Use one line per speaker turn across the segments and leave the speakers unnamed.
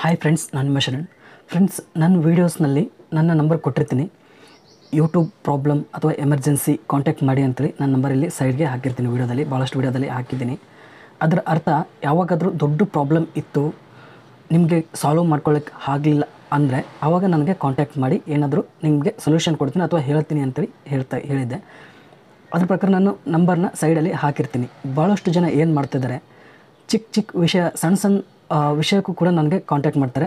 Hi friends, ನಾನು 𝘆𝗿𝐶𝘄𝗏 friends, ನನ್ನ ವೀಡಿಯೋಸ್ನಲ್ಲಿ ನನ್ನ ನಂಬರ್ ಕೊಟ್ಟಿರ್ತೀನಿ. ಯೂಟ್ಯೂಬ್ ಪ್ರಾಬ್ಲಮ್ ಅಥವಾ ಎಮರ್ಜೆನ್ಸಿ ಕಾಂಟ್ಯಾಕ್ಟ್ ಮಾಡಿ ಅಂತೇಳಿ ನನ್ನ ನಂಬರಲ್ಲಿ ಸೈಡ್ಗೆ ಹಾಕಿರ್ತೀನಿ. ವೀಡಿಯೋದಲ್ಲಿ ಭಾಳಷ್ಟು ವೀಡಿಯೋದಲ್ಲಿ ಹಾಕಿದ್ದೀನಿ. ಅದರ ಅರ್ಥ ಯಾವಾಗಾದರೂ ದೊಡ್ಡ ಪ್ರಾಬ್ಲಮ್ ಇತ್ತು, ನಿಮಗೆ ಸಾಲ್ವ್ ಮಾಡ್ಕೊಳ್ಳೋಕ್ಕೆ ಆಗಲಿಲ್ಲ ಅಂದರೆ ಆವಾಗ ನನಗೆ ಕಾಂಟ್ಯಾಕ್ಟ್ ಮಾಡಿ, ಏನಾದರೂ ನಿಮಗೆ ಸೊಲ್ಯೂಷನ್ ಕೊಡ್ತೀನಿ ಅಥವಾ ಹೇಳ್ತೀನಿ ಅಂತೇಳಿ ಹೇಳಿದ್ದೆ. ಅದ್ರ ಪ್ರಕಾರ ನಾನು ನಂಬರ್ನ ಸೈಡಲ್ಲಿ ಹಾಕಿರ್ತೀನಿ. ಭಾಳಷ್ಟು ಜನ ಏನು ಮಾಡ್ತಿದ್ದಾರೆ, ಚಿಕ್ಕ ವಿಷಯ, ಸಣ್ಣ ವಿಷಯಕ್ಕೂ ಕೂಡ ನನಗೆ ಕಾಂಟ್ಯಾಕ್ಟ್ ಮಾಡ್ತಾರೆ.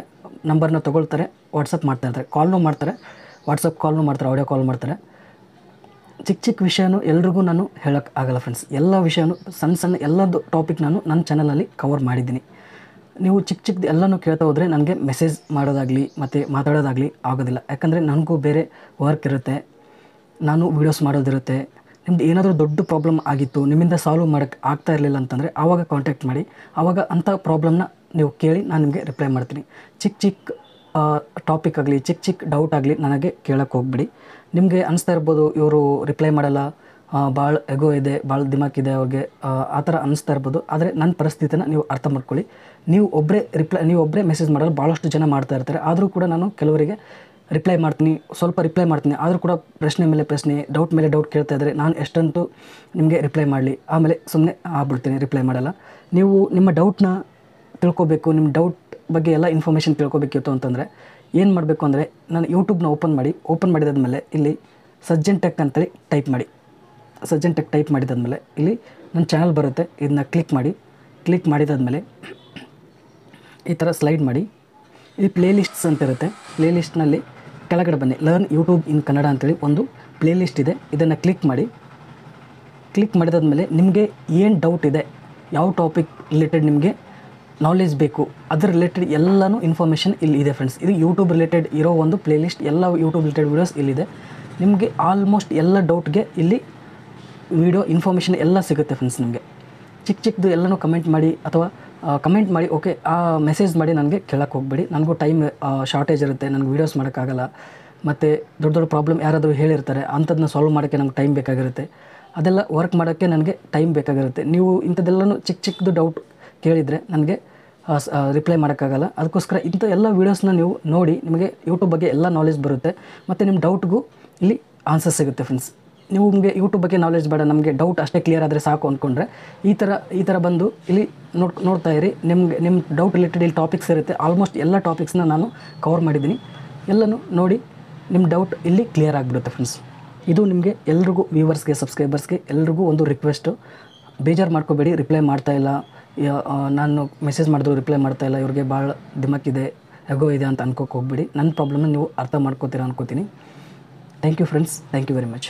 ನಂಬರ್ನ ತೊಗೊಳ್ತಾರೆ, ವಾಟ್ಸಪ್ ಮಾಡ್ತಾಯಿರ್ತಾರೆ, ಕಾಲ್ನೂ ಮಾಡ್ತಾರೆ, ವಾಟ್ಸಪ್ ಕಾಲ್ನೂ ಮಾಡ್ತಾರೆ, ಆಡಿಯೋ ಕಾಲ್ ಮಾಡ್ತಾರೆ. ಚಿಕ್ಕ ವಿಷಯನೂ ಎಲ್ರಿಗೂ ನಾನು ಹೇಳೋಕ್ಕೆ ಆಗಲ್ಲ ಫ್ರೆಂಡ್ಸ್. ಎಲ್ಲ ವಿಷಯನೂ ಸಣ್ಣ ಎಲ್ಲದು ಟಾಪಿಕ್ ನಾನು ನನ್ನ ಚಾನಲಲ್ಲಿ ಕವರ್ ಮಾಡಿದ್ದೀನಿ. ನೀವು ಚಿಕ್ಕದು ಎಲ್ಲನೂ ಕೇಳ್ತಾ ಹೋದರೆ ನನಗೆ ಮೆಸೇಜ್ ಮಾಡೋದಾಗಲಿ ಮತ್ತು ಮಾತಾಡೋದಾಗಲಿ ಆಗೋದಿಲ್ಲ. ಯಾಕಂದರೆ ನನಗೂ ಬೇರೆ ವರ್ಕ್ ಇರುತ್ತೆ, ನಾನು ವೀಡಿಯೋಸ್ ಮಾಡೋದಿರುತ್ತೆ. ನಿಮ್ದು ಏನಾದರೂ ದೊಡ್ಡ ಪ್ರಾಬ್ಲಮ್ ಆಗಿತ್ತು, ನಿಮ್ಮಿಂದ ಸಾಲ್ವ್ ಮಾಡೋಕ್ಕೆ ಆಗ್ತಾ ಇರಲಿಲ್ಲ ಅಂತಂದರೆ ಆವಾಗ ಕಾಂಟ್ಯಾಕ್ಟ್ ಮಾಡಿ. ಆವಾಗ ಅಂಥ ಪ್ರಾಬ್ಲಮ್ನ ನೀವು ಕೇಳಿ ನಾನು ನಿಮಗೆ ರಿಪ್ಲೈ ಮಾಡ್ತೀನಿ. ಚಿಕ್ಕ ಟಾಪಿಕ್ ಆಗಲಿ, ಚಿಕ್ಕ ಡೌಟ್ ಆಗಲಿ ನನಗೆ ಕೇಳೋಕ್ಕೆ ಹೋಗ್ಬಿಡಿ. ನಿಮಗೆ ಅನಿಸ್ತಾ ಇರ್ಬೋದು, ಇವರು ರಿಪ್ಲೈ ಮಾಡಲ್ಲ, ಭಾಳ ಎಗೋ ಇದೆ, ಭಾಳ ದಿಮಾಕ್ ಇದೆ ಅವ್ರಿಗೆ, ಆ ಥರ ಅನ್ನಿಸ್ತಾ ಇರ್ಬೋದು. ಆದರೆ ನನ್ನ ಪರಿಸ್ಥಿತಿನ ನೀವು ಅರ್ಥ ಮಾಡ್ಕೊಳ್ಳಿ. ನೀವು ಒಬ್ಬರೇ ಮೆಸೇಜ್ ಮಾಡಲು ಭಾಳಷ್ಟು ಜನ ಮಾಡ್ತಾ ಇರ್ತಾರೆ. ಆದರೂ ಕೂಡ ನಾನು ಕೆಲವರಿಗೆ ರಿಪ್ಲೈ ಮಾಡ್ತೀನಿ, ಸ್ವಲ್ಪ ರಿಪ್ಲೈ ಮಾಡ್ತೀನಿ. ಆದರೂ ಕೂಡ ಪ್ರಶ್ನೆ ಮೇಲೆ ಪ್ರಶ್ನೆ, ಡೌಟ್ ಮೇಲೆ ಡೌಟ್ ಕೇಳ್ತಾ ಇದ್ದರೆ ನಾನು ಎಷ್ಟಂತೂ ನಿಮಗೆ ರಿಪ್ಲೈ ಮಾಡಲಿ, ಆಮೇಲೆ ಸುಮ್ಮನೆ ಆಗ್ಬಿಡ್ತೀನಿ, ರಿಪ್ಲೈ ಮಾಡಲ್ಲ. ನೀವು ನಿಮ್ಮ ಡೌಟ್ನ ತಿಳ್ಕೊಬೇಕು, ನಿಮ್ಮ ಡೌಟ್ ಬಗ್ಗೆ ಎಲ್ಲ ಇನ್ಫಾರ್ಮೇಷನ್ ತಿಳ್ಕೊಬೇಕಿತ್ತು ಅಂತಂದರೆ ಏನು ಮಾಡಬೇಕು ಅಂದರೆ, ನಾನು ಯೂಟ್ಯೂಬ್ನ ಓಪನ್ ಮಾಡಿದಾದ್ಮೇಲೆ ಇಲ್ಲಿ ಸಜ್ಜನ್ ಟೆಕ್ ಅಂತೇಳಿ ಟೈಪ್ ಮಾಡಿ. ಸಜ್ಜನ್ ಟೆಕ್ ಟೈಪ್ ಮಾಡಿದಾದ್ಮೇಲೆ ಇಲ್ಲಿ ನನ್ನ ಚಾನಲ್ ಬರುತ್ತೆ. ಇದನ್ನ ಕ್ಲಿಕ್ ಮಾಡಿದಾದ್ಮೇಲೆ ಈ ಥರ ಸ್ಲೈಡ್ ಮಾಡಿ. ಇಲ್ಲಿ ಪ್ಲೇ ಲಿಸ್ಟ್ಸ್ ಅಂತ ಇರುತ್ತೆ. ಪ್ಲೇ ಲಿಸ್ಟ್ನಲ್ಲಿ ಕೆಳಗಡೆ ಬನ್ನಿ, ಲರ್ನ್ ಯೂಟ್ಯೂಬ್ ಇನ್ ಕನ್ನಡ ಅಂತೇಳಿ ಒಂದು ಪ್ಲೇ ಲಿಸ್ಟ್ ಇದೆ. ಇದನ್ನು ಕ್ಲಿಕ್ ಮಾಡಿದಾದ್ಮೇಲೆ ನಿಮಗೆ ಏನು ಡೌಟ್ ಇದೆ, ಯಾವ ಟಾಪಿಕ್ ರಿಲೇಟೆಡ್ ನಿಮಗೆ ನಾಲೆಜ್ ಬೇಕು, ಅದರ ರಿಲೇಟೆಡ್ ಎಲ್ಲನೂ ಇನ್ಫಾರ್ಮೇಷನ್ ಇಲ್ಲಿ ಇದೆ ಫ್ರೆಂಡ್ಸ್. ಇದು ಯೂಟ್ಯೂಬ್ ರಿಲೇಟೆಡ್ ಇರೋ ಒಂದು ಪ್ಲೇ ಲಿಸ್ಟ್. ಎಲ್ಲ ಯೂಟ್ಯೂಬ್ ರಿಲೇಟೆಡ್ ವೀಡಿಯೋಸ್ ಇಲ್ಲಿದೆ. ನಿಮಗೆ ಆಲ್ಮೋಸ್ಟ್ ಎಲ್ಲ ಡೌಟ್ಗೆ ಇಲ್ಲಿ ವೀಡಿಯೋ ಇನ್ಫಾರ್ಮೇಷನ್ ಎಲ್ಲ ಸಿಗುತ್ತೆ ಫ್ರೆಂಡ್ಸ್. ನಿಮಗೆ ಚಿಕ್ಕದು ಎಲ್ಲನೂ ಕಮೆಂಟ್ ಮಾಡಿ ಓಕೆ, ಮೆಸೇಜ್ ಮಾಡಿ ನನಗೆ ಕೇಳಕ್ಕೆ ಹೋಗ್ಬೇಡಿ. ನನಗೂ ಟೈಮ್ ಶಾರ್ಟೇಜ್ ಇರುತ್ತೆ, ನನಗೆ ವೀಡಿಯೋಸ್ ಮಾಡೋಕ್ಕಾಗಲ್ಲ. ಮತ್ತು ದೊಡ್ಡ ಪ್ರಾಬ್ಲಮ್ ಯಾರಾದರೂ ಹೇಳಿರ್ತಾರೆ, ಅಂಥದ್ದನ್ನ ಸಾಲ್ವ್ ಮಾಡೋಕ್ಕೆ ನಮ್ಗೆ ಟೈಮ್ ಬೇಕಾಗಿರುತ್ತೆ. ಅದೆಲ್ಲ ವರ್ಕ್ ಮಾಡೋಕ್ಕೆ ನನಗೆ ಟೈಮ್ ಬೇಕಾಗಿರುತ್ತೆ. ನೀವು ಇಂಥದ್ದೆಲ್ಲನೂ ಚಿಕ್ಕದು ಡೌಟ್ ಕೇಳಿದರೆ ನನಗೆ ರಿಪ್ಲೈ ಮಾಡೋಕ್ಕಾಗಲ್ಲ. ಅದಕ್ಕೋಸ್ಕರ ಇಂಥ ಎಲ್ಲ ವೀಡಿಯೋಸ್ನ ನೀವು ನೋಡಿ, ನಿಮಗೆ ಯೂಟ್ಯೂಬ್ ಬಗ್ಗೆ ಎಲ್ಲ ನಾಲೆಜ್ ಬರುತ್ತೆ. ಮತ್ತು ನಿಮ್ಮ ಡೌಟ್ಗೂ ಇಲ್ಲಿ ಆನ್ಸರ್ ಸಿಗುತ್ತೆ ಫ್ರೆಂಡ್ಸ್. ನಿಮಗೆ ಯೂಟ್ಯೂಬ್ ಬಗ್ಗೆ ನಾಲೆಜ್ ಬೇಡ, ನಮಗೆ ಡೌಟ್ ಅಷ್ಟೇ ಕ್ಲಿಯರ್ ಆದರೆ ಸಾಕು ಅಂದ್ಕೊಂಡ್ರೆ ಈ ಥರ ಬಂದು ಇಲ್ಲಿ ನೋಡ್ತಾ ಇರಿ. ನಿಮ್ಮ ಡೌಟ್ ರಿಲೇಟೆಡ್ ಇಲ್ಲಿ ಟಾಪಿಕ್ಸ್ ಇರುತ್ತೆ. ಆಲ್ಮೋಸ್ಟ್ ಎಲ್ಲ ಟಾಪಿಕ್ಸ್ನ ನಾನು ಕವರ್ ಮಾಡಿದ್ದೀನಿ. ಎಲ್ಲನೂ ನೋಡಿ ನಿಮ್ಮ ಡೌಟ್ ಇಲ್ಲಿ ಕ್ಲಿಯರ್ ಆಗಿಬಿಡುತ್ತೆ ಫ್ರೆಂಡ್ಸ್. ಇದು ನಿಮಗೆ ಎಲ್ರಿಗೂ, ವ್ಯೂವರ್ಸ್ಗೆ, ಸಬ್ಸ್ಕ್ರೈಬರ್ಸ್ಗೆ ಎಲ್ರಿಗೂ ಒಂದು ರಿಕ್ವೆಸ್ಟು. ಬೇಜಾರು ಮಾಡ್ಕೋಬೇಡಿ, ರಿಪ್ಲೈ ಮಾಡ್ತಾಯಿಲ್ಲ, ನಾನು ಮೆಸೇಜ್ ಮಾಡಿದ್ರು ರಿಪ್ಲೈ ಮಾಡ್ತಾಯಿಲ್ಲ, ಇವ್ರಿಗೆ ಭಾಳ ದಿಮಾಕಿದೆ, ಎಗೋ ಇದೆ ಅಂತ ಅನ್ಕೋಕ್ಕೆ ಹೋಗ್ಬೇಡಿ. ನನ್ನ ಪ್ರಾಬ್ಲಮ್ನ ನೀವು ಅರ್ಥ ಮಾಡ್ಕೋತೀರಾ ಅನ್ಕೋತೀನಿ. Thank you friends, thank you very much.